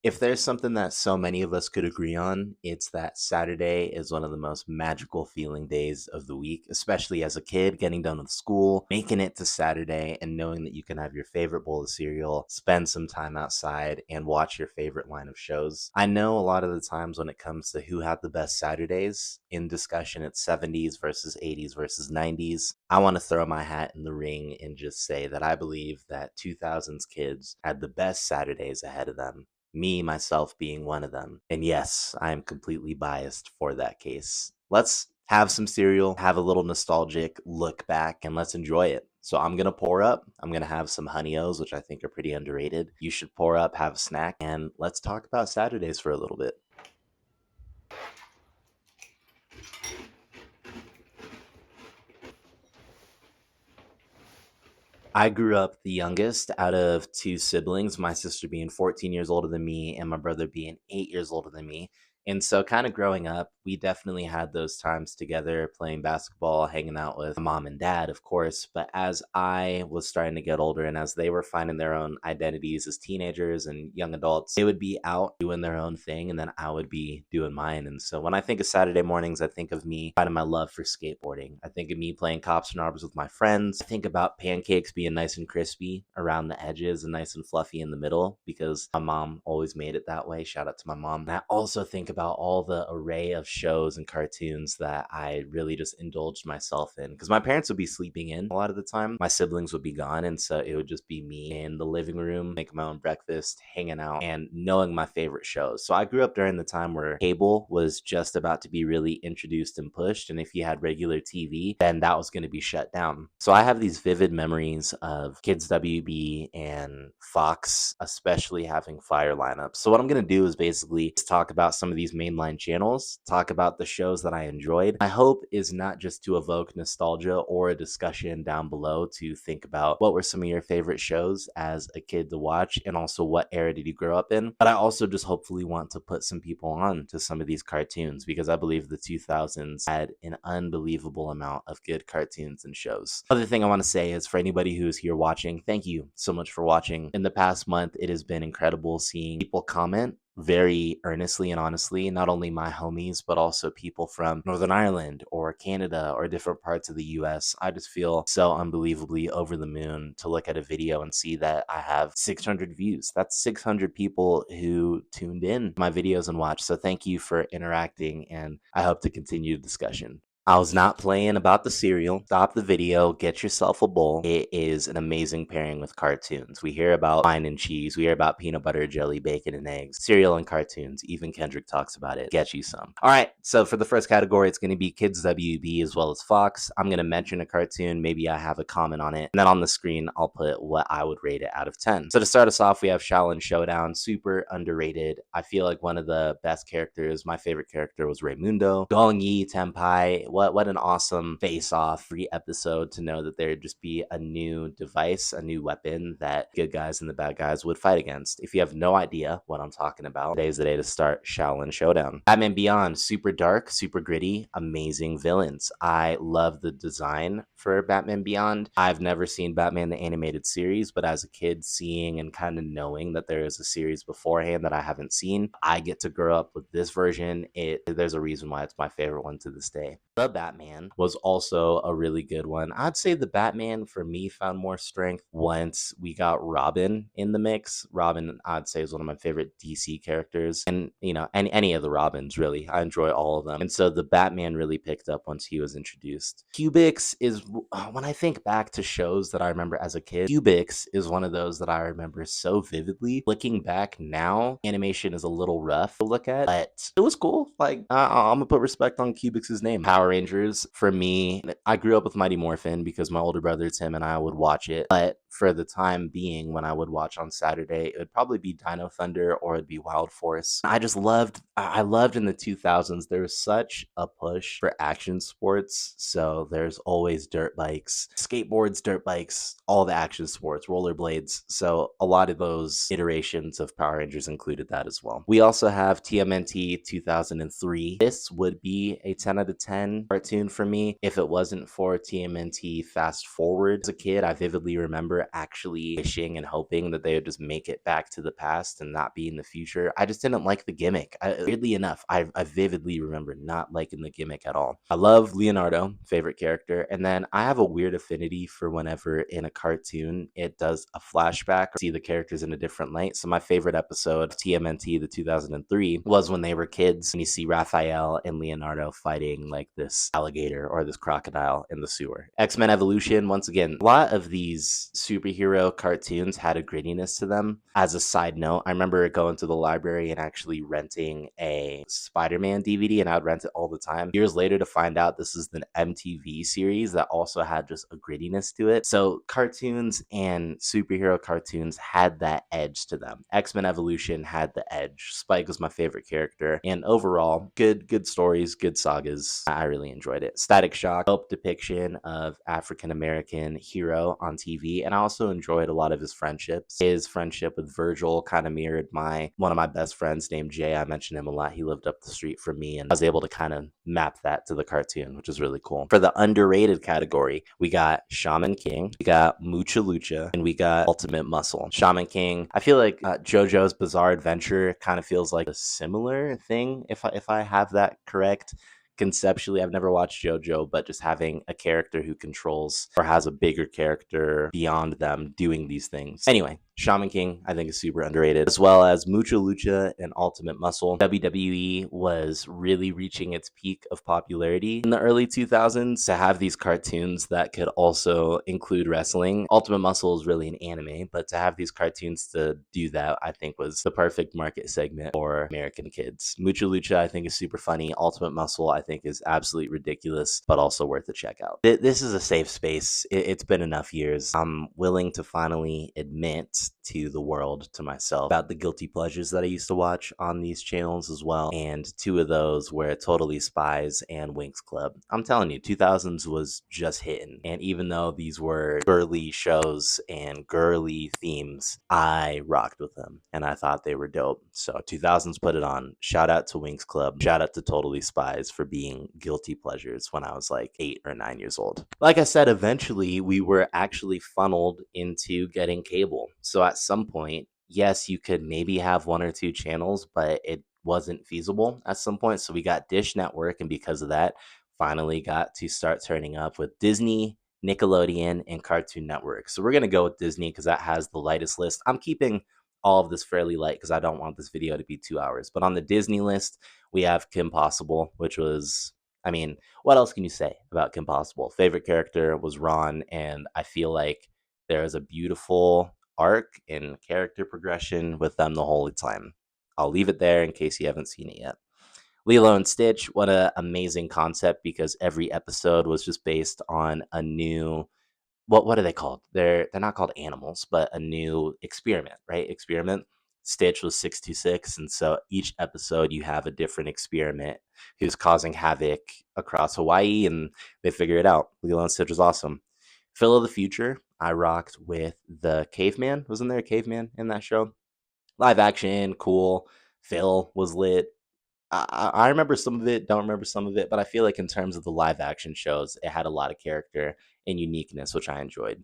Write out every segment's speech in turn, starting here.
If there's something that so many of us could agree on, it's that Saturday is one of the most magical feeling days of the week, especially as a kid, getting done with school, making it to Saturday, and knowing that you can have your favorite bowl of cereal, spend some time outside, and watch your favorite line of shows. I know a lot of the times when it comes to who had the best Saturdays in discussion, it's 70s versus 80s versus 90s. I want to throw my hat in the ring and just say that I believe that 2000s kids had the best Saturdays ahead of them, me, myself being one of them. And yes, I am completely biased for that case. Let's have some cereal, have a little nostalgic look back, and let's enjoy it. So I'm going to pour up. I'm going to have some Honey O's, which I think are pretty underrated. You should pour up, have a snack, and let's talk about Saturdays for a little bit. I grew up the youngest out of two siblings, my sister being 14 years older than me and my brother being 8 years older than me. And so, kind of growing up, we definitely had those times together playing basketball, hanging out with my mom and dad, of course. But as I was starting to get older and as they were finding their own identities as teenagers and young adults, they would be out doing their own thing and then I would be doing mine. And so, when I think of Saturday mornings, I think of me finding my love for skateboarding. I think of me playing cops and robbers with my friends. I think about pancakes being nice and crispy around the edges and nice and fluffy in the middle because my mom always made it that way. Shout out to my mom. And I also think about all the array of shows and cartoons that I really just indulged myself in because my parents would be sleeping in a lot of the time. My siblings would be gone. And so it would just be me in the living room, making my own breakfast, hanging out, and knowing my favorite shows. So I grew up during the time where cable was just about to be really introduced and pushed. And if you had regular TV, then that was going to be shut down. So I have these vivid memories of Kids WB and Fox, especially having fire lineups. So what I'm going to do is basically just talk about some of these mainline channels, talk about the shows that I enjoyed. My hope is not just to evoke nostalgia or a discussion down below to think about what were some of your favorite shows as a kid to watch and also what era did you grow up in. But I also just hopefully want to put some people on to some of these cartoons because I believe the 2000s had an unbelievable amount of good cartoons and shows. Other thing I want to say is for anybody who's here watching, thank you so much for watching. In the past month, it has been incredible seeing people comment very earnestly and honestly, not only my homies, but also people from Northern Ireland or Canada or different parts of the US. I just feel so unbelievably over the moon to look at a video and see that I have 600 views. That's 600 people who tuned in my videos and watched. So thank you for interacting, and I hope to continue the discussion. I was not playing about the cereal. Stop the video, get yourself a bowl. It is an amazing pairing with cartoons. We hear about wine and cheese. We hear about peanut butter, jelly, bacon, and eggs. Cereal and cartoons. Even Kendrick talks about it. Get you some. All right, so for the first category, it's going to be Kids WB as well as Fox. I'm going to mention a cartoon. Maybe I have a comment on it. And then on the screen, I'll put what I would rate it out of 10. So to start us off, we have Shaolin Showdown. Super underrated. I feel like one of the best characters, my favorite character was Raymundo. Gong Yi Tenpai. What an awesome face-off free episode to know that there'd just be a new device, a new weapon that good guys and the bad guys would fight against. If you have no idea what I'm talking about, today's the day to start Shaolin Showdown. Batman Beyond, super dark, super gritty, amazing villains. I love the design for Batman Beyond. I've never seen Batman the Animated Series, but as a kid, seeing and kind of knowing that there is a series beforehand that I haven't seen, I get to grow up with this version. There's a reason why it's my favorite one to this day. The Batman was also a really good one. I'd say the Batman for me found more strength once we got Robin in the mix. Robin, I'd say, is one of my favorite DC characters. And, any of the Robins, really. I enjoy all of them. And so the Batman really picked up once he was introduced. Cubix is, when I think back to shows that I remember as a kid, Cubix is one of those that I remember so vividly. Looking back now, animation is a little rough to look at, but it was cool. Like, I'm gonna put respect on Cubix's name. Power Rangers, for me, I grew up with Mighty Morphin because my older brother Tim and I would watch it. But for the time being, when I would watch on Saturday, it would probably be Dino Thunder or it'd be Wild Force. I loved in the 2000s, there was such a push for action sports. So there's always dirt bikes, skateboards, dirt bikes, all the action sports, rollerblades. So a lot of those iterations of Power Rangers included that as well. We also have TMNT 2003. This would be a 10 out of 10 cartoon for me. If it wasn't for TMNT Fast Forward, as a kid, I vividly remember actually wishing and hoping that they would just make it back to the past and not be in the future. I just didn't like the gimmick. Weirdly enough, I vividly remember not liking the gimmick at all. I love Leonardo, favorite character, and then I have a weird affinity for whenever in a cartoon it does a flashback or see the characters in a different light. So my favorite episode of TMNT, the 2003, was when they were kids and you see Raphael and Leonardo fighting like this alligator or this crocodile in the sewer. X-Men Evolution, once again, a lot of these superhero cartoons had a grittiness to them. As a side note, I remember going to the library and actually renting a Spider-Man DVD, and I would rent it all the time. Years later to find out this is an MTV series that also had just a grittiness to it. So cartoons and superhero cartoons had that edge to them. X-Men Evolution had the edge. Spike was my favorite character, and overall, good stories, good sagas. I really enjoyed it. Static Shock, dope depiction of African American hero on TV, and I also enjoyed a lot of his friendships. His friendship with Virgil kind of mirrored one of my best friends named Jay. I mentioned him a lot. He lived up the street from me, and I was able to kind of map that to the cartoon, which is really cool. For the underrated category, we got Shaman King, we got Mucha Lucha, and we got Ultimate Muscle. Shaman King, I feel like JoJo's Bizarre Adventure kind of feels like a similar thing, if I have that correct. Conceptually, I've never watched JoJo, but just having a character who controls or has a bigger character beyond them doing these things. Anyway, Shaman King, I think, is super underrated, as well as Mucha Lucha and Ultimate Muscle. WWE was really reaching its peak of popularity in the early 2000s to have these cartoons that could also include wrestling. Ultimate Muscle is really an anime, but to have these cartoons to do that, I think, was the perfect market segment for American kids. Mucha Lucha, I think, is super funny. Ultimate Muscle, I think, is absolutely ridiculous, but also worth a check out. This is a safe space. It's been enough years. I'm willing to finally admit to the world, to myself, about the guilty pleasures that I used to watch on these channels as well. And two of those were Totally Spies and Winx Club. I'm telling you, 2000s was just hitting. And even though these were girly shows and girly themes, I rocked with them and I thought they were dope. So 2000s put it on. Shout out to Winx Club. Shout out to Totally Spies for being guilty pleasures when I was like 8 or 9 years old. Like I said, eventually we were actually funneled into getting cable. So at some point, yes, you could maybe have one or two channels, but it wasn't feasible at some point. So we got Dish Network, and because of that, finally got to start turning up with Disney, Nickelodeon, and Cartoon Network. So we're going to go with Disney because that has the lightest list. I'm keeping all of this fairly light because I don't want this video to be 2 hours. But on the Disney list, we have Kim Possible, which was, I mean, what else can you say about Kim Possible? Favorite character was Ron, and I feel like there is a beautiful arc and character progression with them the whole time. I'll leave it there in case you haven't seen it yet. Lilo and Stitch, what an amazing concept, because every episode was just based on a new, what are they called? They're not called animals, but a new experiment, right? Experiment. Stitch was 626, and so each episode you have a different experiment who's causing havoc across Hawaii, and they figure it out. Lilo and Stitch was awesome. Phil of the Future, I rocked with the caveman. Wasn't there a caveman in that show? Live action, cool. Phil was lit. I remember some of it, don't remember some of it, but I feel like in terms of the live action shows, it had a lot of character and uniqueness, which I enjoyed.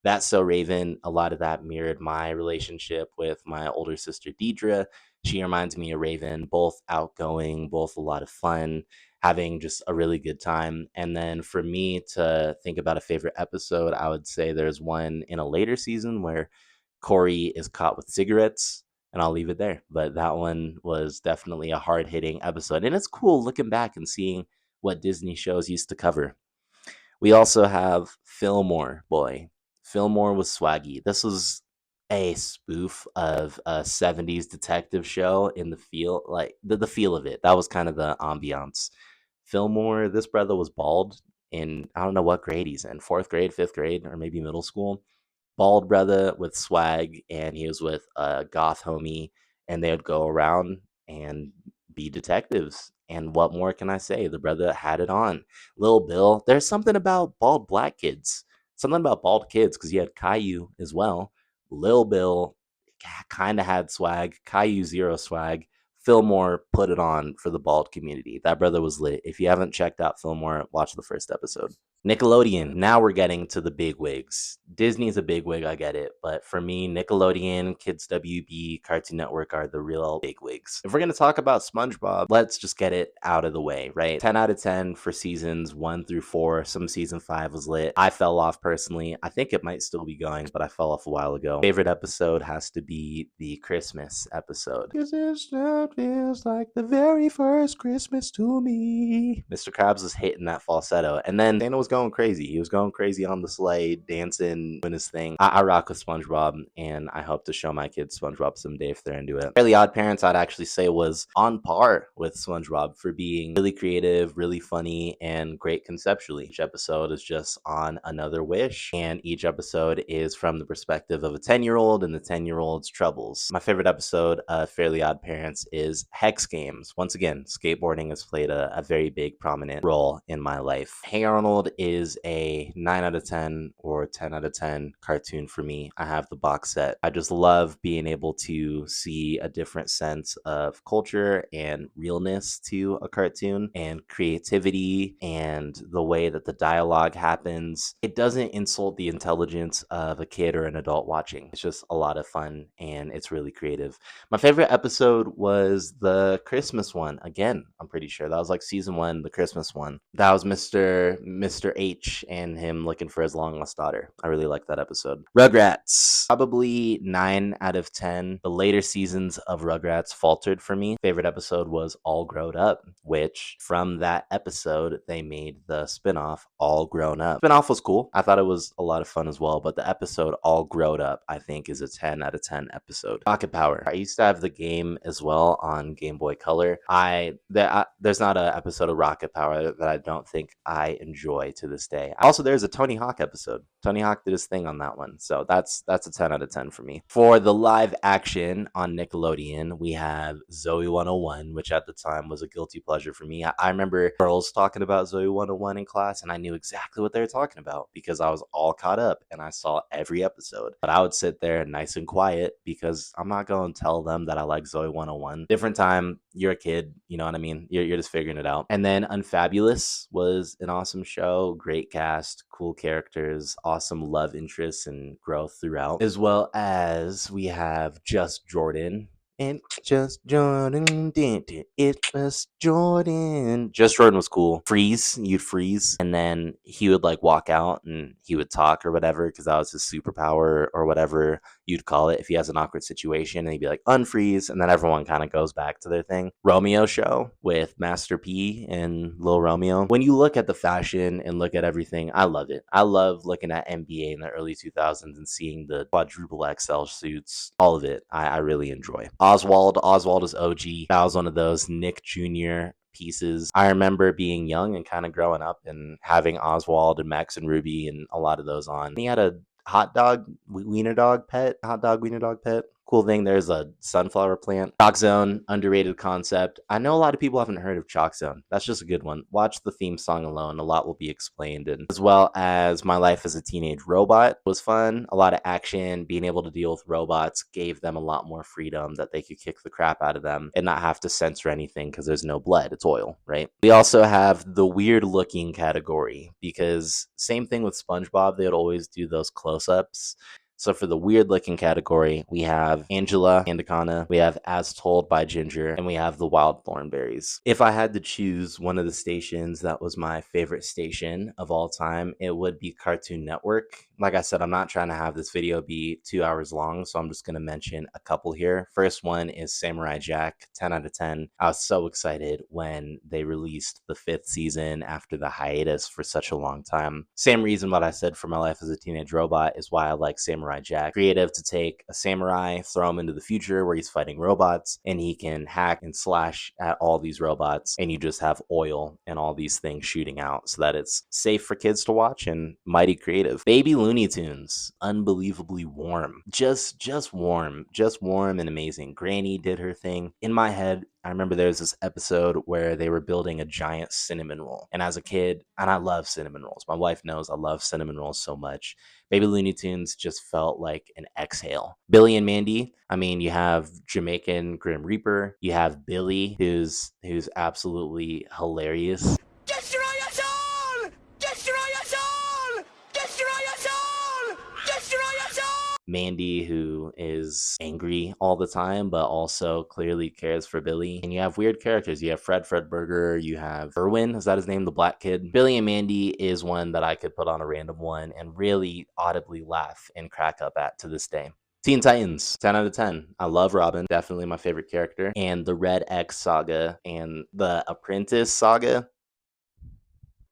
That's So Raven, a lot of that mirrored my relationship with my older sister Deidre. She reminds me of Raven, both outgoing, both a lot of fun, having just a really good time. And then for me to think about a favorite episode, I would say there's one in a later season where Corey is caught with cigarettes, and I'll leave it there. But that one was definitely a hard hitting episode. And it's cool looking back and seeing what Disney shows used to cover. We also have Fillmore Boy. Fillmore was swaggy. This was a spoof of a 70s detective show in the feel, like the feel of it. That was kind of the ambiance. Fillmore, this brother was bald in, I don't know what grade he's in, fourth grade, fifth grade, or maybe middle school. Bald brother with swag, and he was with a goth homie, and they would go around and be detectives. And what more can I say? The brother had it on. Lil Bill, there's something about bald black kids, something about bald kids, because you had Caillou as well. Lil Bill kind of had swag. Caillou zero swag. Fillmore put it on for the bald community. That brother was lit. If you haven't checked out Fillmore, watch the first episode. Nickelodeon. Now we're getting to the big wigs. Disney's a big wig, I get it. But for me, Nickelodeon, Kids WB, Cartoon Network are the real big wigs. If we're going to talk about SpongeBob, let's just get it out of the way, right? 10 out of 10 for seasons 1 through 4. Some season 5 was lit. I fell off personally. I think it might still be going, but I fell off a while ago. Favorite episode has to be the Christmas episode. Because it feels like the very first Christmas to me. Mr. Krabs was hitting that falsetto. And then Dana was going crazy. He was going crazy on the sleigh, dancing, doing his thing. I rock with SpongeBob, and I hope to show my kids SpongeBob someday if they're into it. Fairly Odd Parents, I'd actually say, was on par with SpongeBob for being really creative, really funny, and great conceptually. Each episode is just on another wish, and each episode is from the perspective of a 10-year-old and the 10-year-old's troubles. My favorite episode of Fairly Odd Parents is Hex Games. Once again, skateboarding has played a very big, prominent role in my life. Hey Arnold is a 9 out of 10 or 10 out of 10 cartoon for me. I have the box set. I just love being able to see a different sense of culture and realness to a cartoon, and creativity, and the way that the dialogue happens. It doesn't insult the intelligence of a kid or an adult watching. It's just a lot of fun, and it's really creative. My favorite episode was the Christmas one. Again, I'm pretty sure that was like season 1, the Christmas one. That was Mr. H and him looking for his long lost daughter. I really like that episode. Rugrats, probably 9 out of 10. The later seasons of Rugrats faltered for me. Favorite episode was All Grown Up, which from that episode they made the spinoff All Grown Up. Spinoff was cool. I thought it was a lot of fun as well, but the episode All Grown Up, I think, is a 10 out of 10 episode. Rocket Power. I used to have the game as well on Game Boy Color. There's not an episode of Rocket Power that I don't think I enjoy to this day. Also, there's a Tony Hawk episode. Tony Hawk did his thing on that one, so that's a 10 out of 10 for me. For the live action on Nickelodeon, we have Zoe 101, which at the time was a guilty pleasure for me. I remember girls talking about Zoe 101 in class, and I knew exactly what they were talking about because I was all caught up and I saw every episode. But I would sit there nice and quiet because I'm not going to tell them that I like Zoe 101. Different time, you're a kid, you know what I mean? You're just figuring it out. And then Unfabulous was an awesome show, great cast, cool characters, awesome love interests and growth throughout, as well as we have Just Jordan. And Just Jordan did it. It was Jordan. Just Jordan was cool. Freeze, you'd freeze, and then he would like walk out and he would talk or whatever because that was his superpower or whatever you'd call it if he has an awkward situation, and he'd be like unfreeze, and then everyone kind of goes back to their thing. Romeo show with Master P and Lil Romeo. When you look at the fashion and look at everything, I love it. I love looking at NBA in the early 2000s and seeing the quadruple XL suits. All of it, I really enjoy. Oswald is OG. That was one of those Nick Jr. pieces. I remember being young and kind of growing up and having Oswald and Max and Ruby and a lot of those on. He had a hot dog wiener dog pet. Cool thing, there's a sunflower plant. Chalk Zone, underrated concept. I know a lot of people haven't heard of Chalk Zone. That's just a good one. Watch the theme song alone. A lot will be explained. And as well as My Life as a Teenage Robot was fun. A lot of action. Being able to deal with robots gave them a lot more freedom that they could kick the crap out of them and not have to censor anything because there's no blood. It's oil, right? We also have the weird looking category because same thing with SpongeBob. They would always do those close-ups. So for the weird looking category, we have Angela Andacana, we have As Told by Ginger, and we have the Wild Thornberries. If I had to choose one of the stations that was my favorite station of all time, it would be Cartoon Network. Like I said, I'm not trying to have this video be 2 hours long, so I'm just going to mention a couple here. First one is Samurai Jack, 10 out of 10. I was so excited when they released the 5th season after the hiatus for such a long time. Same reason what I said for My Life as a Teenage Robot is why I like Samurai Jack. Creative to take a samurai, throw him into the future where he's fighting robots, and he can hack and slash at all these robots, and you just have oil and all these things shooting out so that it's safe for kids to watch and mighty creative. Baby Looney Tunes, unbelievably warm. Just warm and amazing. Granny did her thing. In my head, I remember there was this episode where they were building a giant cinnamon roll. And as a kid, and I love cinnamon rolls. My wife knows I love cinnamon rolls so much. Baby Looney Tunes just felt like an exhale. Billy and Mandy, I mean, you have Jamaican Grim Reaper, you have Billy, who's absolutely hilarious. Destroy us all! Destroy us all! Destroy us all! Destroy us all! Mandy, who is angry all the time, but also clearly cares for Billy. And you have weird characters. You have Fredberger, you have Irwin, is that his name? The black kid. Billy and Mandy is one that I could put on a random one and really audibly laugh and crack up at to this day. Teen Titans, 10 out of 10. I love Robin, definitely my favorite character. And the Red X saga and the Apprentice saga,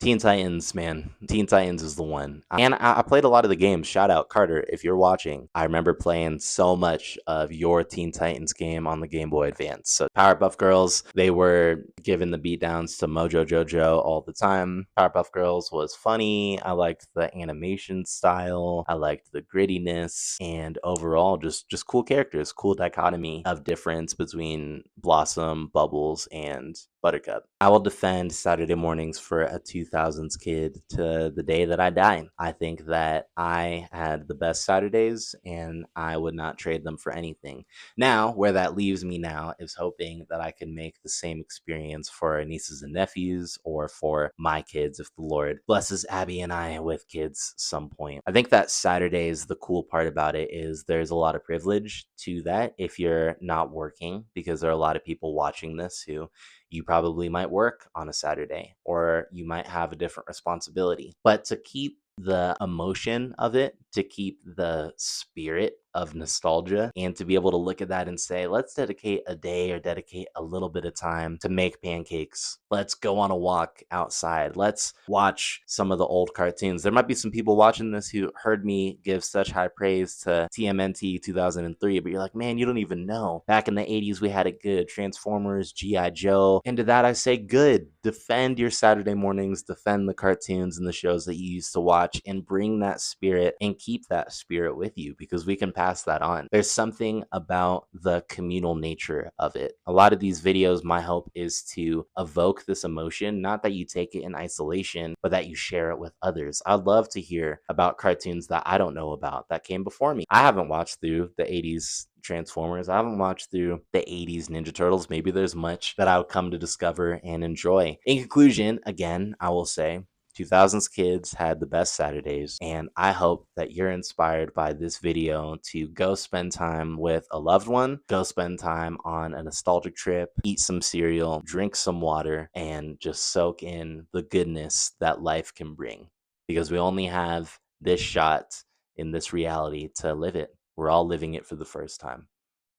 Teen Titans, man. Teen Titans is the one. And I played a lot of the games. Shout out, Carter, if you're watching. I remember playing so much of your Teen Titans game on the Game Boy Advance. So Powerpuff Girls, they were giving the beatdowns to Mojo Jojo all the time. Powerpuff Girls was funny. I liked the animation style. I liked the grittiness. And overall, just cool characters. Cool dichotomy of difference between Blossom, Bubbles, and Buttercup. I will defend Saturday mornings for a 2000s kid to the day that I die. I think that I had the best Saturdays and I would not trade them for anything. Now, where that leaves me now is hoping that I can make the same experience for our nieces and nephews or for my kids if the Lord blesses Abby and I with kids some point. I think that Saturdays, the cool part about it is there's a lot of privilege to that if you're not working, because there are a lot of people watching this who you probably might work on a Saturday or you might have a different responsibility. But to keep the emotion of it, to keep the spirit of nostalgia, and to be able to look at that and say, let's dedicate a day or dedicate a little bit of time to make pancakes. Let's go on a walk outside. Let's watch some of the old cartoons. There might be some people watching this who heard me give such high praise to TMNT 2003, but you're like, man, you don't even know. Back in the 80s, we had it good. Transformers, G.I. Joe. And to that, I say, good. Defend your Saturday mornings, defend the cartoons and the shows that you used to watch, and bring that spirit and keep that spirit with you, because we can pass that on. There's something about the communal nature of it. A lot of these videos, my hope is to evoke this emotion, not that you take it in isolation, but that you share it with others. I'd love to hear about cartoons that I don't know about that came before me. I haven't watched through the 80s Transformers. I haven't watched through the 80s Ninja Turtles. Maybe there's much that I would come to discover and enjoy. In conclusion, again, I will say 2000s kids had the best Saturdays, and I hope that you're inspired by this video to go spend time with a loved one, go spend time on a nostalgic trip, eat some cereal, drink some water, and just soak in the goodness that life can bring, because we only have this shot in this reality to live it. We're all living it for the first time.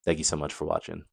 Thank you so much for watching.